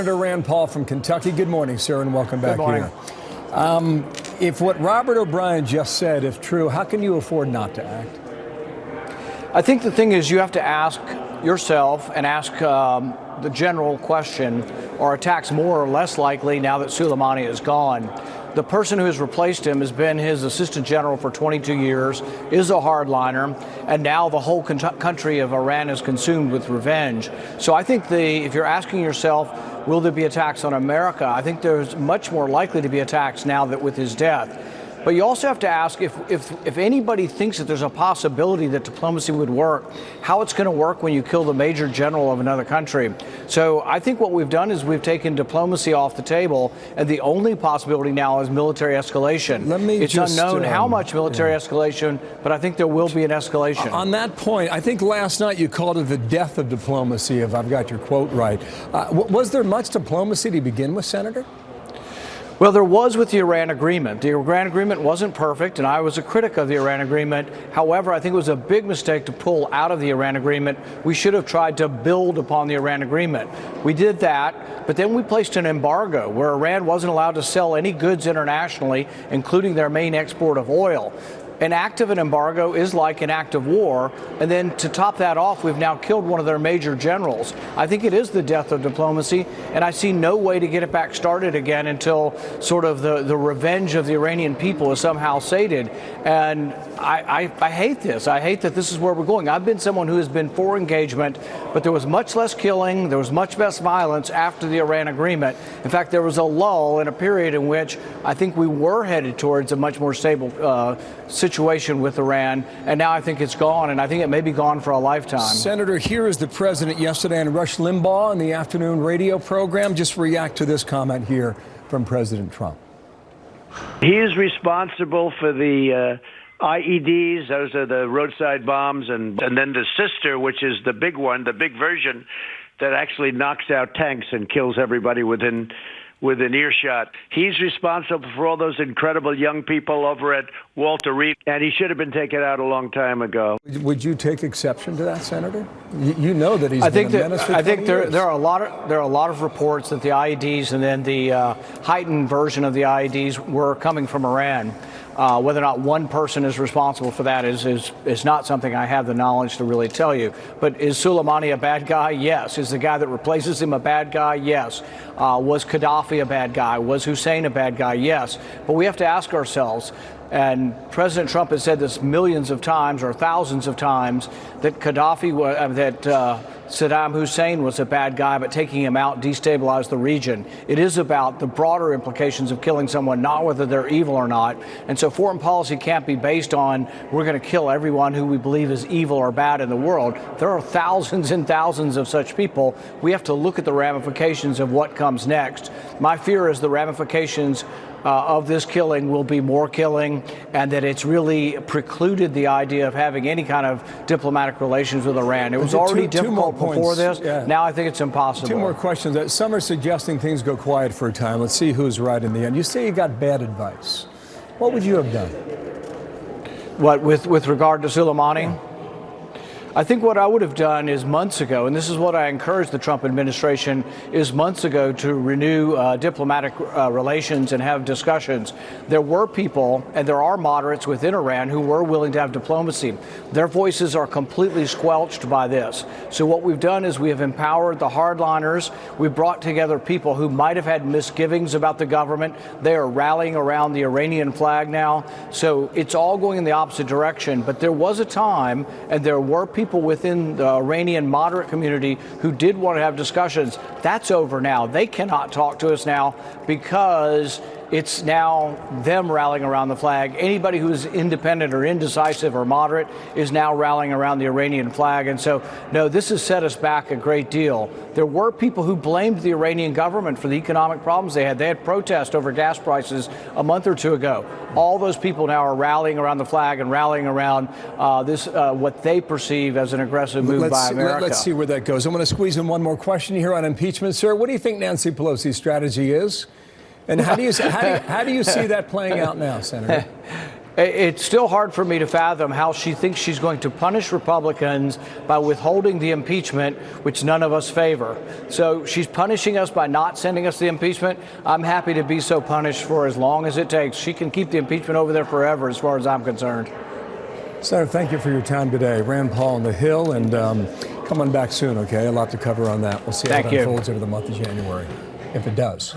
Senator Rand Paul from Kentucky. Good morning, sir, and welcome back here. If what Robert O'Brien just said is true, how can you afford not to act? I think the thing is you have to ask yourself and ask the general question, are attacks more or less likely now that Soleimani is gone? The person who has replaced him has been his assistant general for 22 years, is a hardliner, and now the whole country of Iran is consumed with revenge. So I think if you're asking yourself, will there be attacks on America? I think there's much more likely to be attacks now that with his death. But you also have to ask if anybody thinks that there's a possibility that diplomacy would work, how it's going to work when you kill the major general of another country. So I think what we've done is we've taken diplomacy off the table, and the only possibility now is military escalation. It's unknown how much military escalation, but I think there will be an escalation. On that point, I think last night you called it the death of diplomacy, if I've got your quote right. Was there much diplomacy to begin with, Senator? Well, there was with the Iran agreement. The Iran agreement wasn't perfect, and I was a critic of the Iran agreement. However, I think it was a big mistake to pull out of the Iran agreement. We should have tried to build upon the Iran agreement. We did that, but then we placed an embargo where Iran wasn't allowed to sell any goods internationally, including their main export of oil. An act of an embargo is like an act of war, and then to top that off, we've now killed one of their major generals. I think it is the death of diplomacy, and I see no way to get it back started again until sort of the revenge of the Iranian people is somehow sated. And I hate this. I hate that this is where we're going. I've been someone who has been for engagement, but there was much less killing, there was much less violence after the Iran agreement. In fact, there was a lull in a period in which I think we were headed towards a much more stable situation with Iran, and now I think it's gone, and I think it may be gone for a lifetime. Senator, here is the president yesterday on Rush Limbaugh in the afternoon radio program. Just react to this comment here from President Trump. He is responsible for the IEDs, those are the roadside bombs, and then the sister, which is the big one, the big version that actually knocks out tanks and kills everybody within earshot. He's responsible for all those incredible young people over at Walter Reed, and he should have been taken out a long time ago. Would you take exception to that, Senator? You know that he's been a menace for 20 years. I think there are a lot of reports that the IEDs and then the heightened version of the IEDs were coming from Iran. Whether or not one person is responsible for that is not something I have the knowledge to really tell you. But is Soleimani a bad guy? Yes. Is the guy that replaces him a bad guy? Yes. Was Gaddafi a bad guy? Was Hussein a bad guy? Yes. But we have to ask ourselves, and President Trump has said this millions of times or thousands of times, that Saddam Hussein was a bad guy, but taking him out destabilized the region. It is about the broader implications of killing someone, not whether they're evil or not. And so foreign policy can't be based on we're going to kill everyone who we believe is evil or bad in the world. There are thousands and thousands of such people. We have to look at the ramifications of what comes next. My fear is the ramifications of this killing will be more killing, and that it's really precluded the idea of having any kind of diplomatic relations with Iran. It was already difficult before this. Yeah. Now I think it's impossible. Two more questions. Some are suggesting things go quiet for a time. Let's see who's right in the end. You say you got bad advice. What would you have done? What, with regard to Soleimani? Yeah. I think what I would have done is months ago, and this is what I encouraged the Trump administration, is months ago to renew diplomatic relations and have discussions. There were people, and there are moderates within Iran who were willing to have diplomacy. Their voices are completely squelched by this. So what we've done is we have empowered the hardliners. We've brought together people who might have had misgivings about the government. They are rallying around the Iranian flag now. So it's all going in the opposite direction. But there was a time, and there were people within the Iranian moderate community who did want to have discussions. That's over now. They cannot talk to us now because it's now them rallying around the flag. Anybody who's independent or indecisive or moderate is now rallying around the Iranian flag. And so, no, this has set us back a great deal. There were people who blamed the Iranian government for the economic problems they had. They had protests over gas prices a month or two ago. All those people now are rallying around the flag and rallying around what they perceive as an aggressive move by America. Let's see where that goes. I'm going to squeeze in one more question here on impeachment. Sir, what do you think Nancy Pelosi's strategy is? And how do you see that playing out now, Senator? It's still hard for me to fathom how she thinks she's going to punish Republicans by withholding the impeachment, which none of us favor. So she's punishing us by not sending us the impeachment. I'm happy to be so punished for as long as it takes. She can keep the impeachment over there forever, as far as I'm concerned. Senator, thank you for your time today. Rand Paul on the Hill, and come on back soon, okay? A lot to cover on that. We'll see how it unfolds over the month of January, if it does.